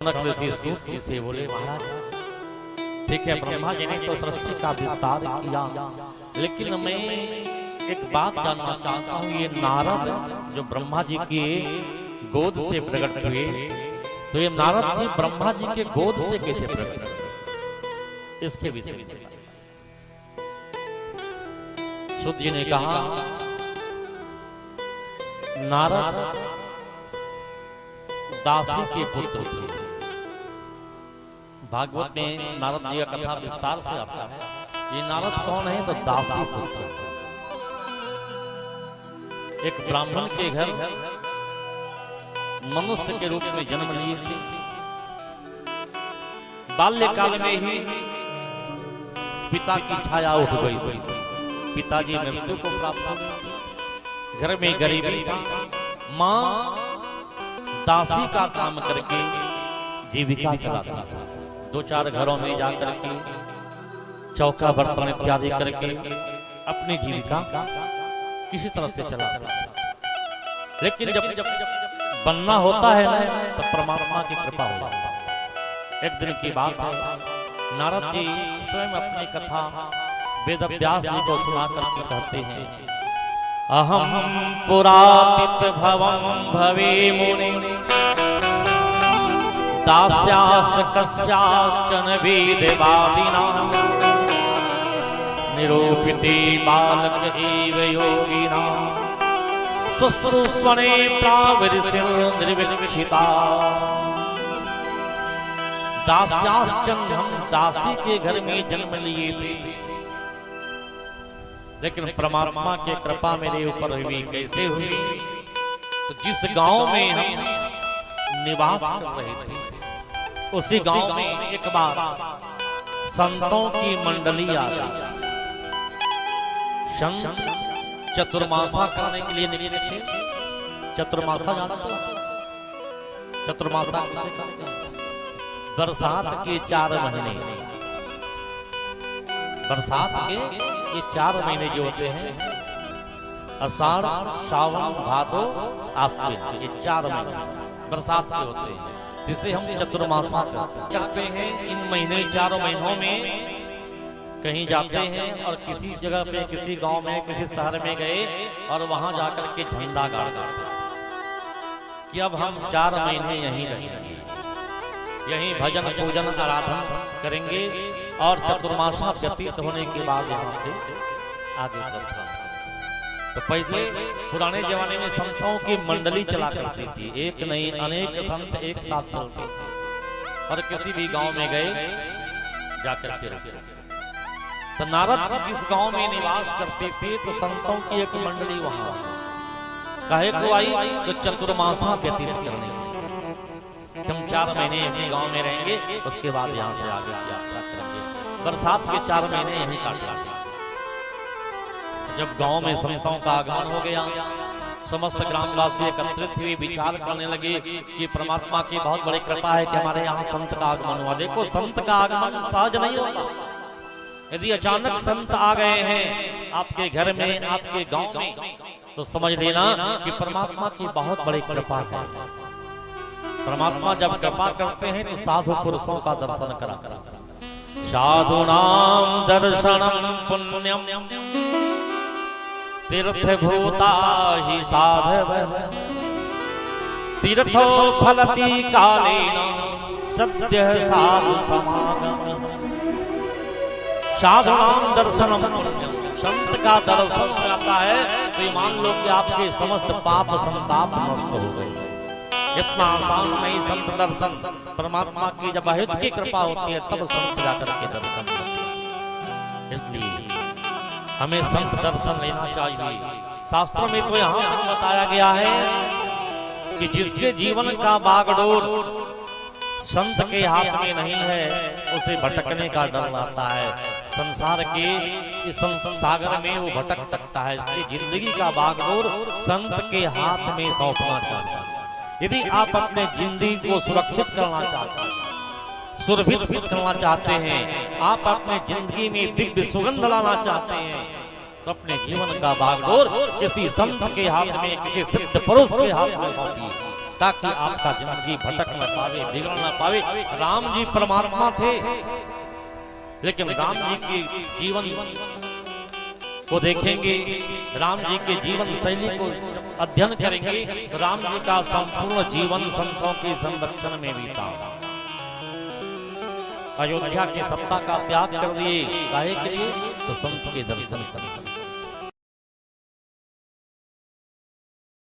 ऋषि सूत जी से बोले, महाराज ठीक है, ब्रह्मा जी ने तो सृष्टि का विस्तार किया, लेकिन मैं एक बात जानना चाहता हूँ, ये नारद जो ब्रह्मा जी की गोद से प्रकट हुए, तो ये नारद जी ब्रह्मा जी के गोद से कैसे प्रकट हुए, इसके विषय में सूत जी ने कहा, नारद दासी के पुत्र थे। भागवत में नारद जी का कथा विस्तार से आता है। ये नारद कौन है? तो दासी पुत्र। एक ब्राह्मण के घर मनुष्य के रूप में जन्म लिए थे। बाल्यकाल में ही पिता की छाया उठ गई थी, पिताजी मृत्यु को प्राप्त हो गए। घर में गरीबी था, मां दासी का काम करके जीविका चलाती थी। दो चार घरों में जाकर के चौका बर्तन इत्यादि करके अपनी जीविका किसी तरह से चलाती थी। लेकिन जब बनना होता है ना, तो परमात्मा की कृपा हो जाती है। एक दिन की बात है, नारद जी स्वयं अपनी कथा वेद व्यास जी को सुना करके कहते हैं, अहम पुरातित भवम भवे मुनि दास्यास कस्याश्चन वेदवादिना निरूपिते बालक एव योगिना शुश्रूषणे प्रावृषिं निर्विक्षिता। दास्याश्चन, हम दासी के घर में जन्म लिए थे, लेकिन परमात्मा की कृपा मेरे ऊपर हुई। कैसे हुई? तो जिस गांव में हम निवास कर रहे थे, उसी गांव में एक बार संतों की मंडली आ गई। संत चतुर्मासा करने के लिए निकले थे। चतुर्मासा जानते हो? चतुर्मासा किसे कहते हैं? बरसात के 4 महीने, बरसात के ये 4 महीने जो होते हैं, आषाढ़, सावन, भादो, आश्विन, ये 4 महीने बरसात के होते हैं, जिसे हम चतुर्मासा कहते हैं। इन महीने 4 महीनों में कहीं जाते हैं और किसी जगह पे, किसी गांव में, किसी शहर में गए और वहां जाकर के झंडा गाड़ देते कि अब हम 4 महीने यहीं रहेंगे, यहीं भजन पूजन आराधना करेंगे और चतुर्मासा व्यतीत होने के बाद यहाँ से आगे प्रस्थान। तो पहले पुराने जमाने में संतों की मंडली चला करती थी, एक नहीं अनेक संत एक साथ चलते थे और किसी भी गांव में गए जाकर के रुके। तो नारद जिस गांव में निवास करते थे, तो संतों की एक मंडली वहां काहे को आई? तो चतुर्मासा व्यतीत करने के, हम 4 महीने इसी गांव में रहेंगे, उसके बाद यहाँ से आगे की यात्रा करेंगे। बरसात के 4 महीने यहीं काटेंगे। जब गांव में संतों का आगमन हो गया, समस्त ग्रामवासी एकत्रित हुए, विचार करने लगे कि परमात्मा की बहुत बड़ी कृपा है कि हमारे यहाँ संत का आगमन हुआ। देखो, संत का आगमन सहज नहीं होता। यदि अचानक संत आ गए हैं आपके घर में, आपके गांव में, तो समझ लेना कि परमात्मा की बहुत बड़ी कृपा है। परमात्मा जब कृपा करते हैं तो साधु पुरुषों का दर्शन करा। साधूनां दर्शनम पुण्यम तीर्थभूता हि साधव तीर्थो फलति कालेन सद्य साधु समागम। साधूनां दर्शनम पुण्यम, संत का दर्शन हो जाता है तो मान लो कि आपके समस्त पाप संताप नष्ट हो गए। इतना आसान नहीं संत दर्शन। परमात्मा की जब अहित की कृपा होती है तब संत जाकर के दर्शन होते हैं। इसलिए हमें संत दर्शन लेना चाहिए। शास्त्रों में तो यहाँ बताया गया है कि जिसके जीवन का बागडोर संत के हाथ में नहीं है, उसे भटकने का डर आता है। संसार के इस सागर में वो भटक सकता है। इसलिए जिंदगी का बागडोर संत के हाथ में सौंपना चाहिए। यदि आप अपने जिंदगी को सुरक्षित करना चाहते हैं, सुरभित करना चाहते हैं, आप अपने जिंदगी में दिव्य सुगंध लाना चाहते हैं, तो अपने जीवन का बागडोर किसी संत के हाथ में, किसी सिद्ध पुरुष के हाथ में सौंपिए। ताकि आपका जिंदगी भटक न पावे, बिगड़ न पावे। राम जी परमात्मा थे, लेकिन राम जी के जीवन को देखेंगे, राम जी के जीवन शैली को अध्ययन करेंगे, राम जी का संपूर्ण जीवन संतों के संरक्षण में बीता। अयोध्या की सत्ता का त्याग कर दिए, काहे के लिए? तो संत के दर्शन करने।